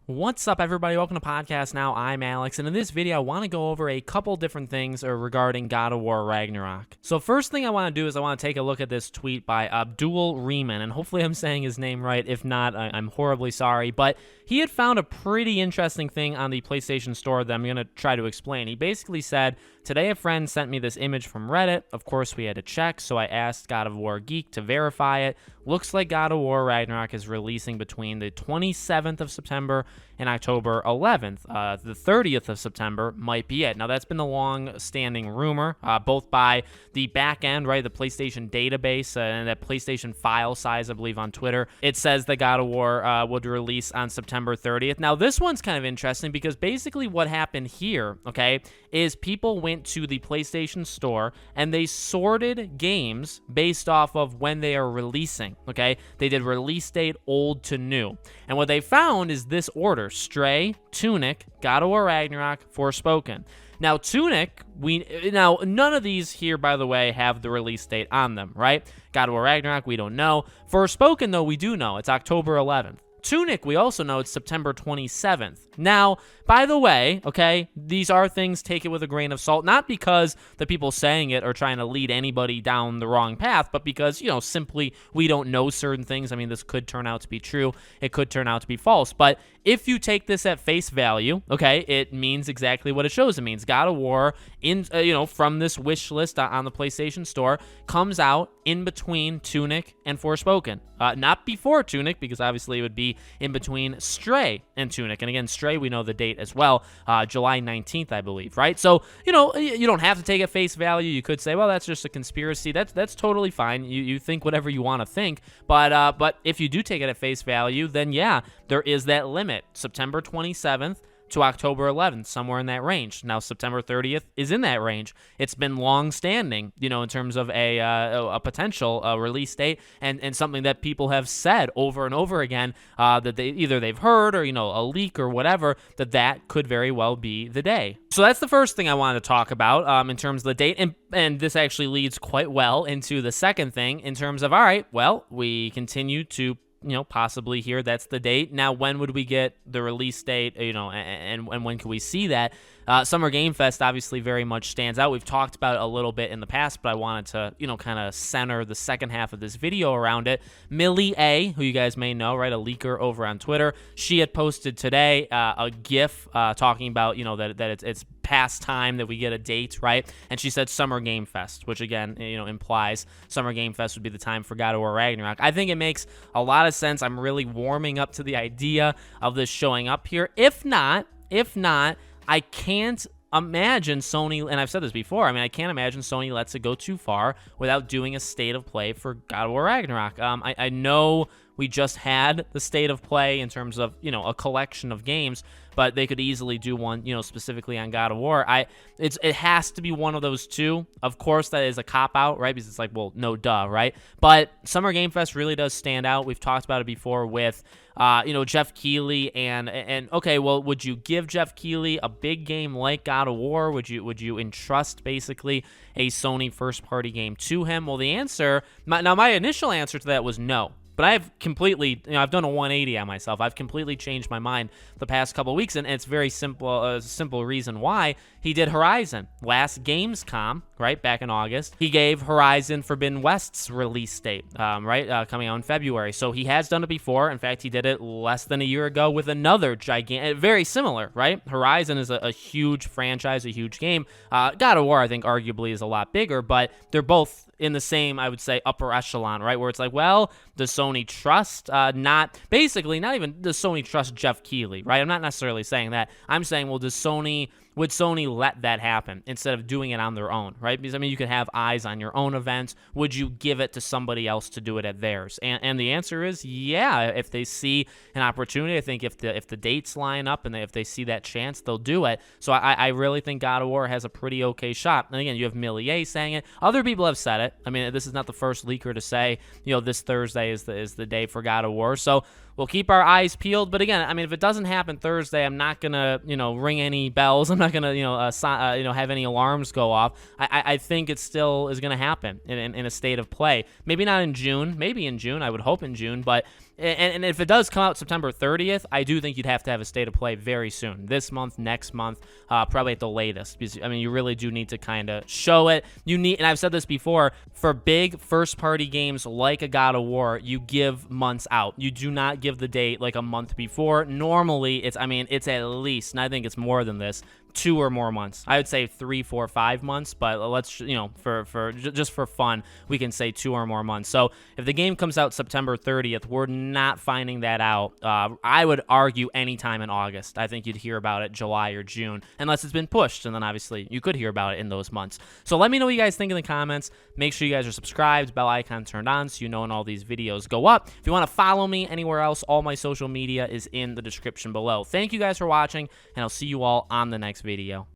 What's up, everybody? Welcome to Podcast Now. I'm Alex, and in this video, I want to go over a couple different things regarding God of War Ragnarok. So first thing I want to do is I want to take a look at this tweet by Abdul Rehman, and hopefully I'm saying his name right. If not, I'm horribly sorry, but he had found a pretty interesting thing on the PlayStation Store that I'm going to try to explain. He basically said, today a friend sent me this image from Reddit. Of course, we had to check, so I asked God of War Geek to verify it. Looks like God of War Ragnarok is releasing between the 27th of September and October 11th. The 30th of September might be it. Now, that's been a long-standing rumor, both by the back end, right, the PlayStation database and that PlayStation file size, I believe, on Twitter. It says that God of War would release on September 30th. Now, this one's kind of interesting because basically what happened here, okay, is people went to the PlayStation Store and they sorted games based off of when they are releasing, okay? They did release date old to new. And what they found is this order: Stray, Tunic, God of War Ragnarok, Forspoken. Now, Tunic, none of these here, by the way, have the release date on them, right? God of War Ragnarok, we don't know. Forspoken, though, we do know. It's October 11th. Tunic, we also know it's September 27th. Now, by the way, okay, these are things, take it with a grain of salt, not because the people saying it are trying to lead anybody down the wrong path, but because, simply we don't know certain things. I mean, this could turn out to be true. It could turn out to be false. But if you take this at face value, okay, it means exactly what it shows. It means God of War, from this wish list on the PlayStation Store, comes out in between Tunic and Forspoken. Not before Tunic, because obviously it would be in between Stray and Tunic. And again, Stray, we know the date as well, July 19th, I believe, right? So, you don't have to take it face value. You could say, well, that's just a conspiracy. That's totally fine. You think whatever you want to think. But if you do take it at face value, then yeah, there is that limit, September 27th to October 11th, somewhere in that range. Now, September 30th is in that range. It's been long-standing, in terms of a potential release date, and something that people have said over and over again, that they've heard or, a leak or whatever, that could very well be the day. So that's the first thing I wanted to talk about in terms of the date, and this actually leads quite well into the second thing in terms of, all right, well, we continue to possibly here, that's the date. Now, when would we get the release date, and when can we see that? Summer Game Fest obviously very much stands out. We've talked about it a little bit in the past, but I wanted to, kind of center the second half of this video around it. Millie A, who you guys may know, right, a leaker over on Twitter, she had posted today a GIF talking about, that it's past time that we get a date, right? And she said Summer Game Fest, which again, implies Summer Game Fest would be the time for God of War Ragnarok. I think it makes a lot of sense. I'm really warming up to the idea of this showing up here. If not, I can't imagine Sony, and I've said this before, I can't imagine Sony lets it go too far without doing a state of play for God of War Ragnarok. I know we just had the state of play in terms of, a collection of games, but they could easily do one, specifically on God of War. It has to be one of those two. Of course, that is a cop-out, right? Because it's like, well, no duh, right? But Summer Game Fest really does stand out. We've talked about it before with, Jeff Keighley and okay, well, would you give Jeff Keighley a big game like God of War? Would you entrust basically a Sony first-party game to him? Well, the answer, my initial answer to that was no. But I've completely, I've done a 180 on myself. I've completely changed my mind the past couple of weeks, and it's very simple. Simple reason why. He did Horizon last Gamescom, right, back in August. He gave Horizon Forbidden West's release date, coming out in February. So he has done it before. In fact, he did it less than a year ago with another gigantic, very similar, right? Horizon is a huge franchise, a huge game. God of War, I think, arguably is a lot bigger, but they're both in the same, I would say, upper echelon, right? Where it's like, well, does Sony trust, not even does Sony trust Jeff Keighley, right? I'm not necessarily saying that. I'm saying, well, would Sony let that happen instead of doing it on their own, right? Because, you could have eyes on your own events. Would you give it to somebody else to do it at theirs? And the answer is, yeah, if they see an opportunity. I think if the dates line up and if they see that chance, they'll do it. So I really think God of War has a pretty okay shot. And again, you have Millie A saying it. Other people have said it. This is not the first leaker to say, this Thursday is the day for God of War. So we'll keep our eyes peeled. But again, I mean, if it doesn't happen Thursday, I'm not gonna, ring any bells. I'm not gonna, have any alarms go off. I think it still is gonna happen in a state of play. Maybe not in June. Maybe in June. I would hope in June. But and if it does come out September 30th, I do think you'd have to have a state of play very soon. This month, next month, probably at the latest. Because, I mean, you really do need to kind of show it. You need, and I've said this before, for big first-party games like a God of War, you give months out. You do not give the date like a month before. Normally, it's at least, and I think it's more than this, 2 or more months. I would say 3, 4, 5 months, but let's, just for fun, we can say 2 or more months. So if the game comes out September 30th, we're not finding that out. I would argue anytime in August. I think you'd hear about it July or June, unless it's been pushed, and then obviously you could hear about it in those months. So let me know what you guys think in the comments. Make sure you guys are subscribed, bell icon turned on, so you know when all these videos go up. If you want to follow me anywhere else, all my social media is in the description below. Thank you guys for watching, and I'll see you all on the next video.